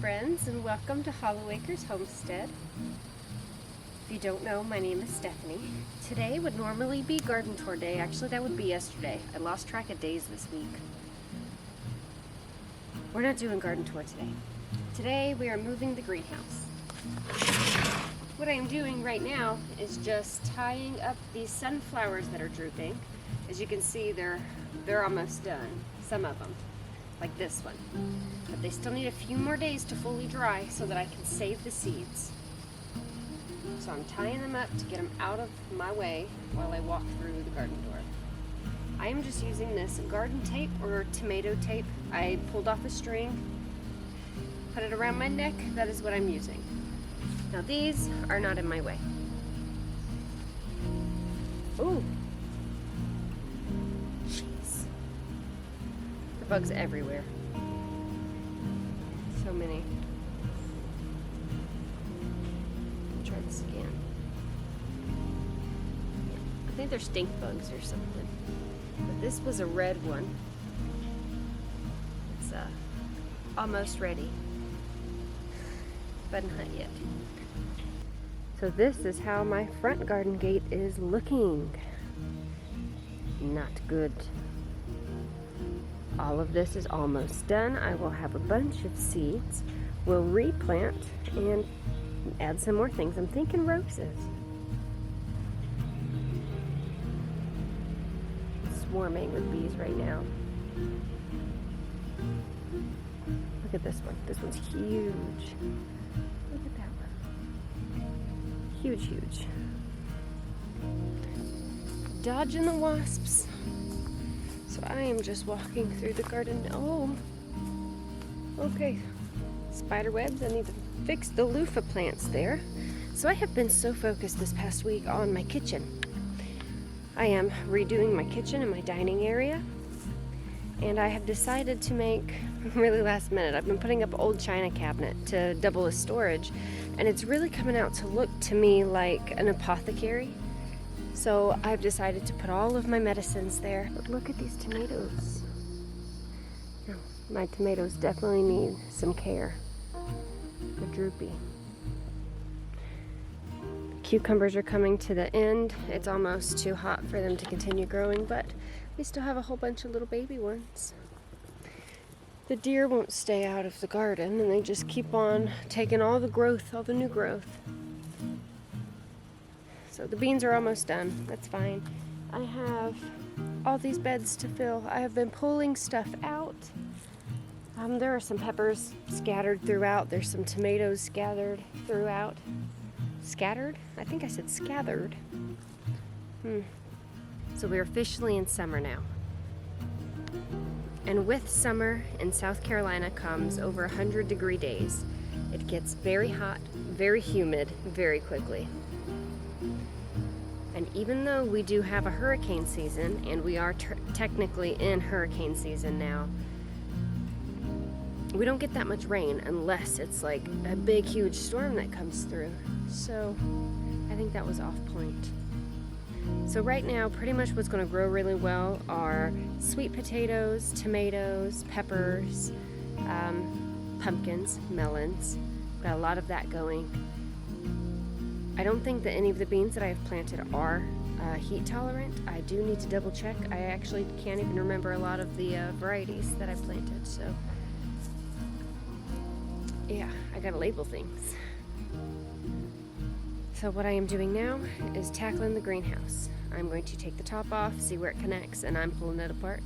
friends, and welcome to Hollow Acres Homestead. If you don't know, my name is Stephanie. Today would normally be garden tour day. Actually, that would be yesterday. I lost track of days this week. We're not doing garden tour today. Today we are moving the greenhouse. What I am doing right now is just tying up these sunflowers that are drooping. As you can see, they're almost done. Some of them, like this one. But they still need a few more days to fully dry so that I can save the seeds. So I'm tying them up to get them out of my way while I walk through the garden door. I am just using this garden tape or tomato tape. I pulled off a string, put it around my neck. That is what I'm using. Now these are not in my way. Ooh. Jeez. There are bugs everywhere. So many. Try to scan. I think they're stink bugs or something. But this was a red one. It's almost ready, but not yet. So this is how my front garden gate is looking. Not good. All of this is almost done. I will have a bunch of seeds. We'll replant and add some more things. I'm thinking roses. It's swarming with bees right now. Look at this one. This one's huge. Look at that one. Huge, huge. Dodging the wasps. So I am just walking through the garden. Oh, okay. Spider webs. I need to fix the loofah plants there. So I have been so focused this past week on my kitchen. I am redoing my kitchen and my dining area. And I have decided to make, really last minute, I've been putting up an old china cabinet to double as storage. And it's really coming out to look to me like an apothecary. So I've decided to put all of my medicines there. But look at these tomatoes. Oh, my tomatoes definitely need some care. They're droopy. Cucumbers are coming to the end. It's almost too hot for them to continue growing, but we still have a whole bunch of little baby ones. The deer won't stay out of the garden, and they just keep on taking all the growth, all the new growth. So the beans are almost done. That's fine. I have all these beds to fill. I have been pulling stuff out. There are some peppers scattered throughout. There's some tomatoes scattered throughout. Scattered? I think I said scathered. So we're officially in summer now. And with summer in South Carolina comes over 100-degree days. It gets very hot, very humid, very quickly. And even though we do have a hurricane season, and we are technically in hurricane season now, we don't get that much rain unless it's like a big, huge storm that comes through. So I think that was off point. So right now, pretty much what's going to grow really well are sweet potatoes, tomatoes, peppers, pumpkins, melons. Got a lot of that going. I don't think that any of the beans that I have planted are heat tolerant. I do need to double check. I actually can't even remember a lot of the varieties that I've planted. So yeah, I gotta label things. So what I am doing now is tackling the greenhouse. I'm going to take the top off, see where it connects, and I'm pulling it apart.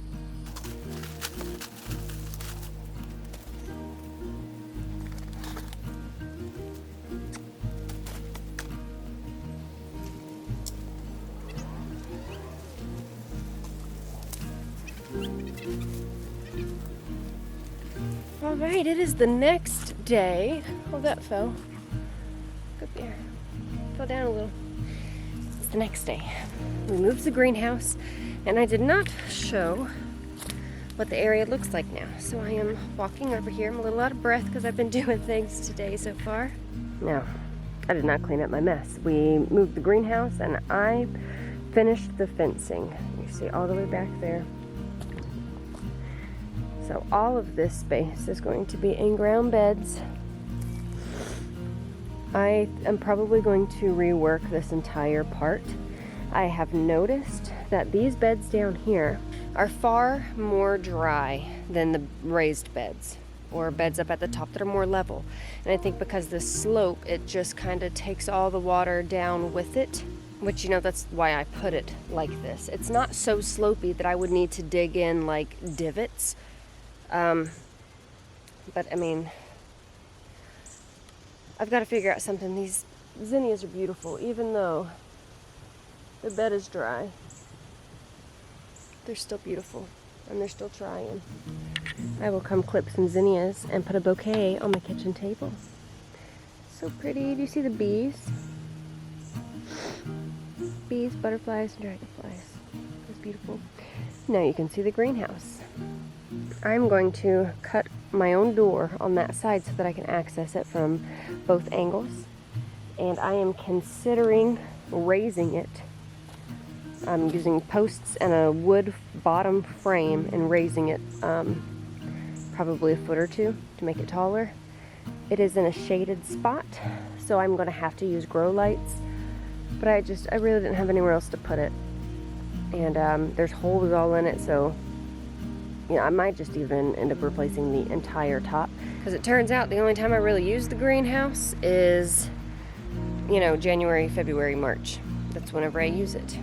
All right, it is the next day. Oh, that fell. Good there. Fell down a little. It's the next day. We moved the greenhouse, and I did not show what the area looks like now. So I am walking over here. I'm a little out of breath because I've been doing things today so far. No, I did not clean up my mess. We moved the greenhouse, and I finished the fencing. You see all the way back there. So all of this space is going to be in-ground beds. I am probably going to rework this entire part. I have noticed that these beds down here are far more dry than the raised beds or beds up at the top that are more level. And I think because the slope, it just kind of takes all the water down with it, which, you know, that's why I put it like this. It's not so slopey that I would need to dig in like divots. But I mean, I've got to figure out something. These zinnias are beautiful, even though the bed is dry. They're still beautiful, and they're still trying. I will come clip some zinnias and put a bouquet on the kitchen table. So pretty. Do you see the bees? Bees, butterflies, and dragonflies. It's beautiful. Now you can see the greenhouse. I'm going to cut my own door on that side so that I can access it from both angles. And I am considering raising it. I'm using posts and a wood bottom frame and raising it probably a foot or two to make it taller. It is in a shaded spot, so I'm going to have to use grow lights. But I really didn't have anywhere else to put it. And there's holes all in it, so I might just even end up replacing the entire top. Because it turns out the only time I really use the greenhouse is, January, February, March. That's whenever I use it.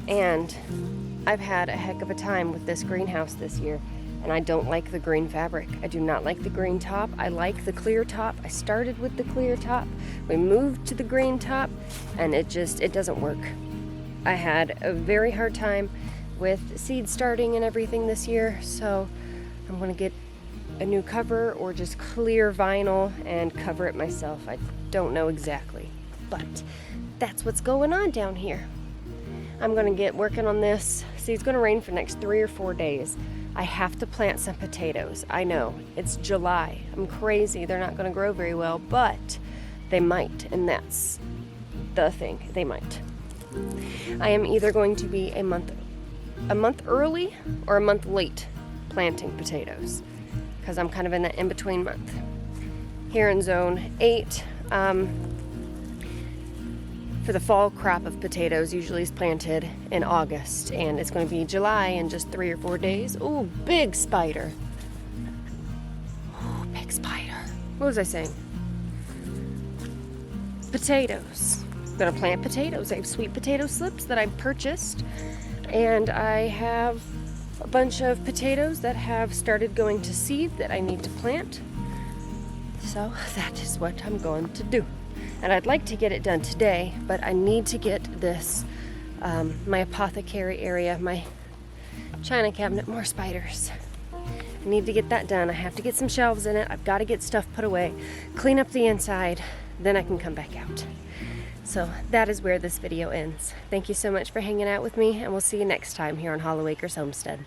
And I've had a heck of a time with this greenhouse this year. And I don't like the green fabric. I do not like the green top. I like the clear top. I started with the clear top. We moved to the green top, and it doesn't work. I had a very hard time with seed starting and everything this year, so I'm going to get a new cover or just clear vinyl and cover it myself. I don't know exactly, but that's what's going on down here. I'm going to get working on this. See, it's going to rain for the next 3 or 4 days. I have to plant some potatoes. I know, it's July. I'm crazy. They're not going to grow very well, but they might, and that's the thing. They might. I am either going to be a month early or a month late planting potatoes, because I'm kind of in that in-between month. Here in Zone 8, for the fall crop of potatoes usually is planted in August, and it's going to be July in just 3 or 4 days. Oh, big spider. Oh, big spider. What was I saying? Potatoes. I'm going to plant potatoes. I have sweet potato slips that I purchased, and I have a bunch of potatoes that have started going to seed that I need to plant. So that is what I'm going to do. And I'd like to get it done today, but I need to get this, my apothecary area, my china cabinet, more spiders. I need to get that done. I have to get some shelves in it. I've got to get stuff put away, clean up the inside, then I can come back out. So that is where this video ends. Thank you so much for hanging out with me, and we'll see you next time here on Hollow Acres Homestead.